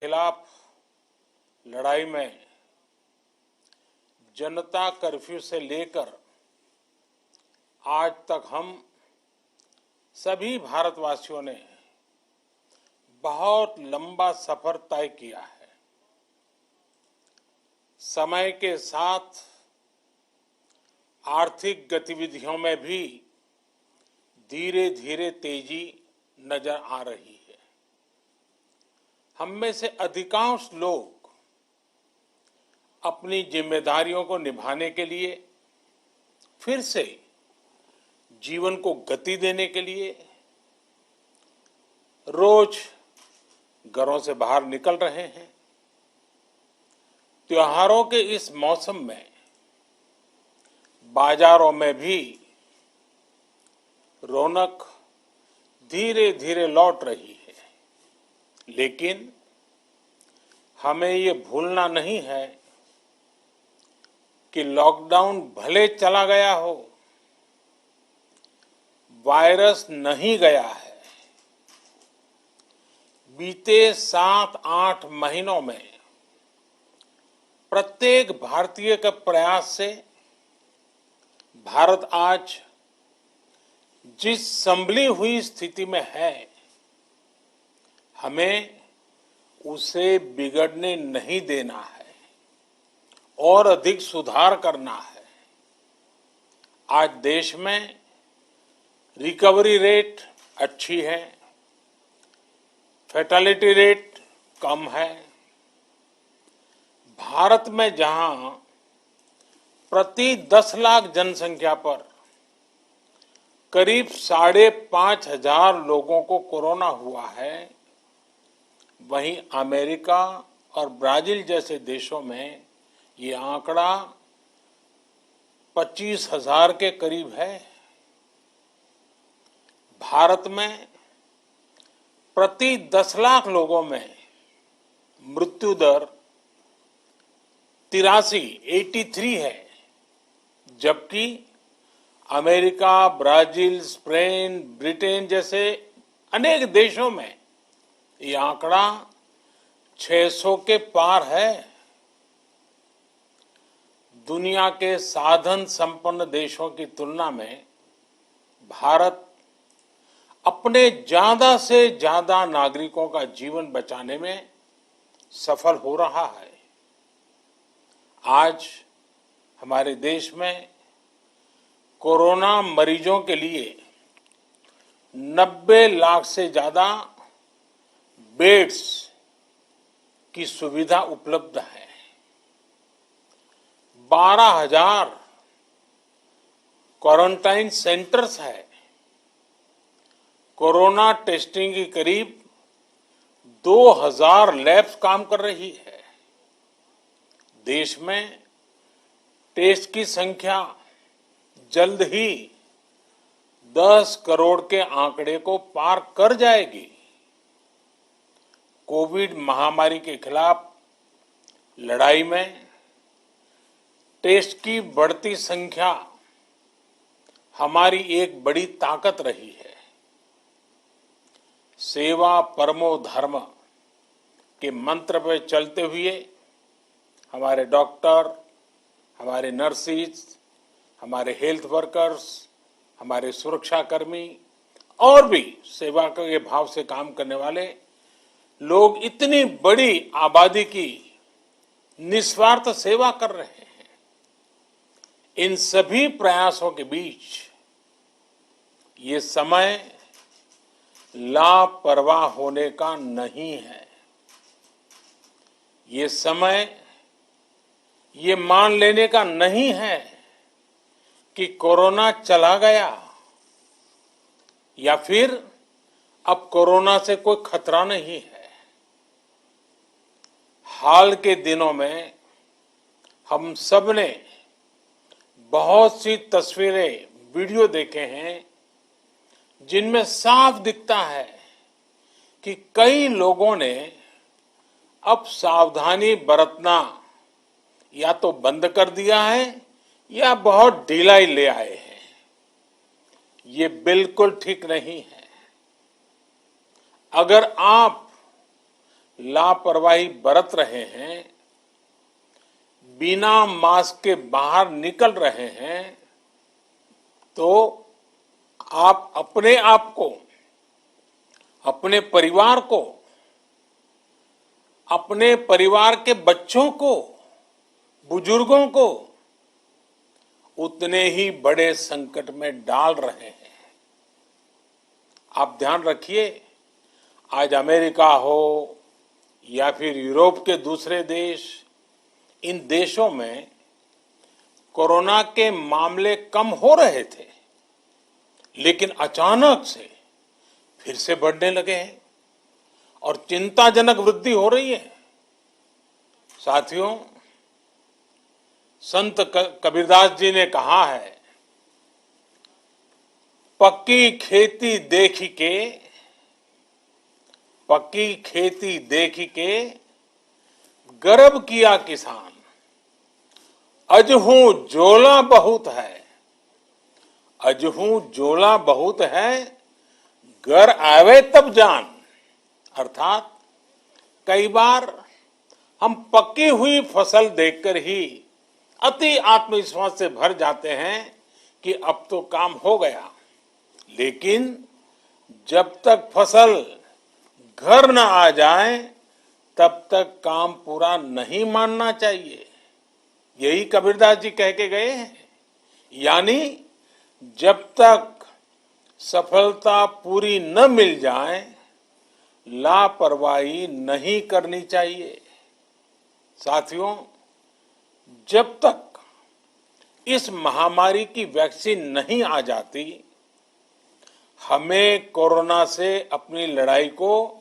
खिलाफ लड़ाई में जनता कर्फ्यू से लेकर आज तक हम सभी भारतवासियों ने बहुत लंबा सफर तय किया है। समय के साथ आर्थिक गतिविधियों में भी धीरे धीरे तेजी नजर आ रही है। हम में से अधिकांश लोग अपनी जिम्मेदारियों को निभाने के लिए फिर से जीवन को गति देने के लिए रोज घरों से बाहर निकल रहे हैं। त्योहारों के इस मौसम में बाजारों में भी रौनक धीरे धीरे लौट रही है, लेकिन हमें ये भूलना नहीं है कि लॉकडाउन भले चला गया हो, वायरस नहीं गया है। बीते 7-8 महीनों में प्रत्येक भारतीय के प्रयास से भारत आज जिस संभली हुई स्थिति में है, हमें उसे बिगड़ने नहीं देना है और अधिक सुधार करना है। आज देश में रिकवरी रेट अच्छी है, फैटेलिटी रेट कम है। भारत में जहां प्रति 10 लाख जनसंख्या पर करीब 5,500 लोगों को कोरोना हुआ है, वहीं अमेरिका और ब्राजील जैसे देशों में ये आंकड़ा 25,000 के करीब है। भारत में प्रति 10 लाख लोगों में मृत्यु दर 83 है, जबकि अमेरिका, ब्राजील, स्पेन, ब्रिटेन जैसे अनेक देशों में ये आंकड़ा 600 के पार है। दुनिया के साधन संपन्न देशों की तुलना में भारत अपने ज्यादा से ज्यादा नागरिकों का जीवन बचाने में सफल हो रहा है। आज हमारे देश में कोरोना मरीजों के लिए 90 लाख से ज्यादा बेड्स की सुविधा उपलब्ध है। 12,000 क्वारंटाइन सेंटर्स है। कोरोना टेस्टिंग की करीब 2,000 लैब्स काम कर रही है। देश में टेस्ट की संख्या जल्द ही 10 करोड़ के आंकड़े को पार कर जाएगी। कोविड महामारी के खिलाफ लड़ाई में टेस्ट की बढ़ती संख्या हमारी एक बड़ी ताकत रही है। सेवा परमो धर्म के मंत्र पर चलते हुए हमारे डॉक्टर, हमारे नर्सिस, हमारे हेल्थ वर्कर्स, हमारे सुरक्षाकर्मी और भी सेवा के भाव से काम करने वाले लोग इतनी बड़ी आबादी की निस्वार्थ सेवा कर रहे हैं। इन सभी प्रयासों के बीच ये समय लापरवाह होने का नहीं है। ये समय ये मान लेने का नहीं है कि कोरोना चला गया या फिर अब कोरोना से कोई खतरा नहीं है। हाल के दिनों में हम सब ने बहुत सी तस्वीरें, वीडियो देखे हैं जिनमें साफ दिखता है कि कई लोगों ने अब सावधानी बरतना या तो बंद कर दिया है या बहुत ढिलाई ले आए हैं। ये बिल्कुल ठीक नहीं है। अगर आप लापरवाही बरत रहे हैं, बिना मास्क के बाहर निकल रहे हैं, तो आप अपने आप को, अपने परिवार को, अपने परिवार के बच्चों को, बुजुर्गों को उतने ही बड़े संकट में डाल रहे हैं। आप ध्यान रखिए, आज अमेरिका हो या फिर यूरोप के दूसरे देश, इन देशों में कोरोना के मामले कम हो रहे थे, लेकिन अचानक से फिर से बढ़ने लगे हैं और चिंताजनक वृद्धि हो रही है। साथियों, संत कबीरदास जी ने कहा है, पक्की खेती देखी के, पक्की खेती देखी के गर्व किया किसान, अजहू जोला बहुत है, अजहू जोला बहुत है, घर आवे तब जान। अर्थात कई बार हम पक्की हुई फसल देखकर ही अति आत्मविश्वास से भर जाते हैं कि अब तो काम हो गया, लेकिन जब तक फसल घर न आ जाए तब तक काम पूरा नहीं मानना चाहिए। यही कबीरदास जी कह के गए हैं। यानी जब तक सफलता पूरी न मिल जाए, लापरवाही नहीं करनी चाहिए। साथियों, जब तक इस महामारी की वैक्सीन नहीं आ जाती, हमें कोरोना से अपनी लड़ाई को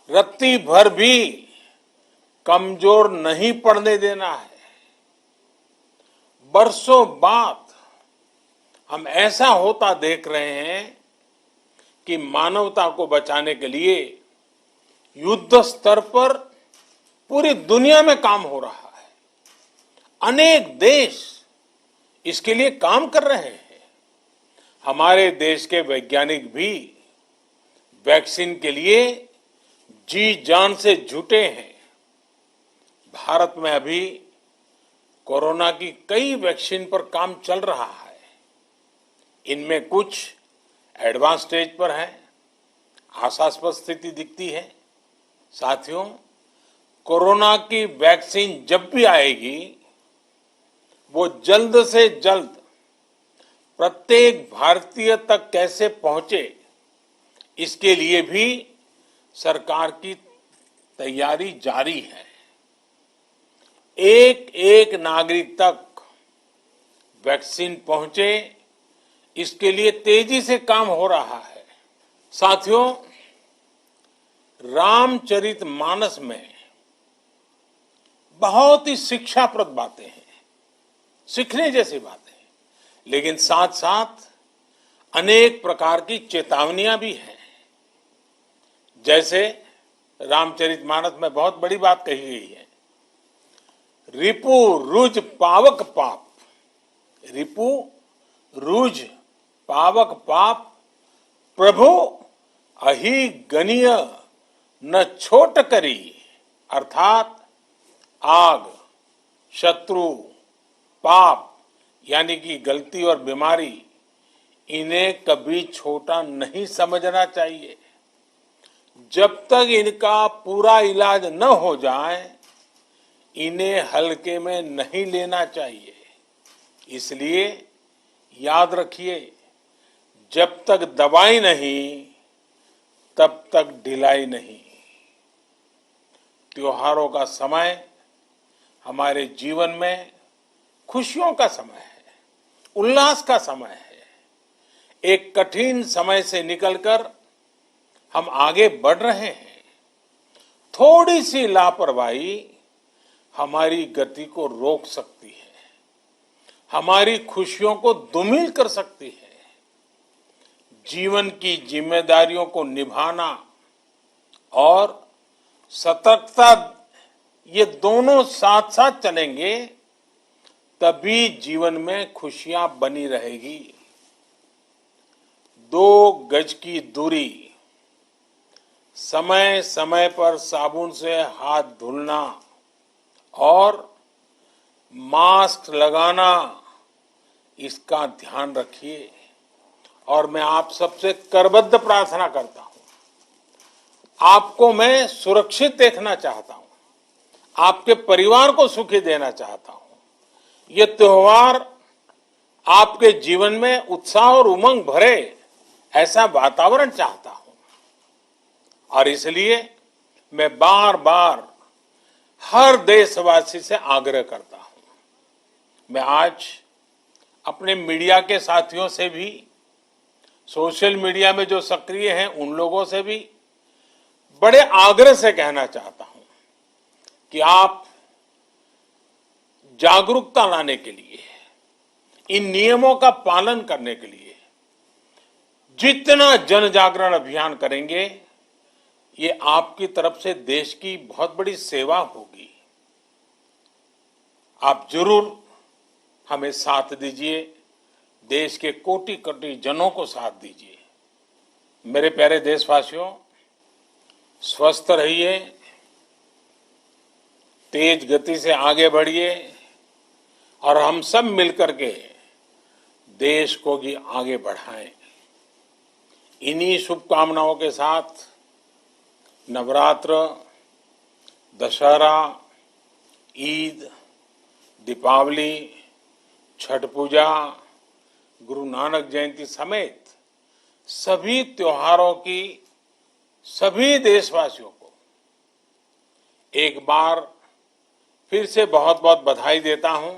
रत्ती भर भी कमजोर नहीं पड़ने देना है। बरसों बाद हम ऐसा होता देख रहे हैं कि मानवता को बचाने के लिए युद्ध स्तर पर पूरी दुनिया में काम हो रहा है। अनेक देश इसके लिए काम कर रहे हैं। हमारे देश के वैज्ञानिक भी वैक्सीन के लिए जी जान से जुटे हैं। भारत में अभी कोरोना की कई वैक्सीन पर काम चल रहा है। इनमें कुछ एडवांस स्टेज पर है, आशास्पद स्थिति दिखती है। साथियों, कोरोना की वैक्सीन जब भी आएगी, वो जल्द से जल्द प्रत्येक भारतीय तक कैसे पहुंचे, इसके लिए भी सरकार की तैयारी जारी है। एक एक नागरिक तक वैक्सीन पहुंचे, इसके लिए तेजी से काम हो रहा है। साथियों, रामचरितमानस में बहुत ही शिक्षाप्रद बातें हैं, सीखने जैसी बातें हैं, लेकिन साथ साथ अनेक प्रकार की चेतावनियां भी हैं। जैसे रामचरितमानस में बहुत बड़ी बात कही गई है, रिपु रुज पावक पाप, रिपु रुज पावक पाप, प्रभु अहि गनीय न छोट करी। अर्थात आग, शत्रु, पाप यानी कि गलती और बीमारी, इन्हें कभी छोटा नहीं समझना चाहिए। जब तक इनका पूरा इलाज न हो जाए, इन्हें हल्के में नहीं लेना चाहिए। इसलिए याद रखिए, जब तक दवाई नहीं, तब तक ढिलाई नहीं। त्योहारों का समय हमारे जीवन में खुशियों का समय है, उल्लास का समय है। एक कठिन समय से निकलकर हम आगे बढ़ रहे हैं। थोड़ी सी लापरवाही हमारी गति को रोक सकती है, हमारी खुशियों को धूमिल कर सकती है। जीवन की जिम्मेदारियों को निभाना और सतर्कता, ये दोनों साथ साथ चलेंगे, तभी जीवन में खुशियां बनी रहेगी। 2 गज की दूरी, समय समय पर साबुन से हाथ धुलना और मास्क लगाना, इसका ध्यान रखिए। और मैं आप सबसे करबद्ध प्रार्थना करता हूं, आपको मैं सुरक्षित देखना चाहता हूं, आपके परिवार को सुखी देना चाहता हूं। ये त्योहार आपके जीवन में उत्साह और उमंग भरे, ऐसा वातावरण चाहता हूं। और इसलिए मैं बार बार हर देशवासी से आग्रह करता हूं। मैं आज अपने मीडिया के साथियों से भी, सोशल मीडिया में जो सक्रिय हैं उन लोगों से भी बड़े आग्रह से कहना चाहता हूं कि आप जागरूकता लाने के लिए, इन नियमों का पालन करने के लिए जितना जन जागरण अभियान करेंगे, ये आपकी तरफ से देश की बहुत बड़ी सेवा होगी। आप जरूर हमें साथ दीजिए, देश के कोटि कोटि जनों को साथ दीजिए। मेरे प्यारे देशवासियों, स्वस्थ रहिए, तेज गति से आगे बढ़िए और हम सब मिलकर के देश को भी आगे बढ़ाएं। इन्हीं शुभकामनाओं के साथ नवरात्र, दशहरा, ईद, दीपावली, छठ पूजा, गुरु नानक जयंती समेत सभी त्योहारों की सभी देशवासियों को एक बार फिर से बहुत बहुत बधाई देता हूं।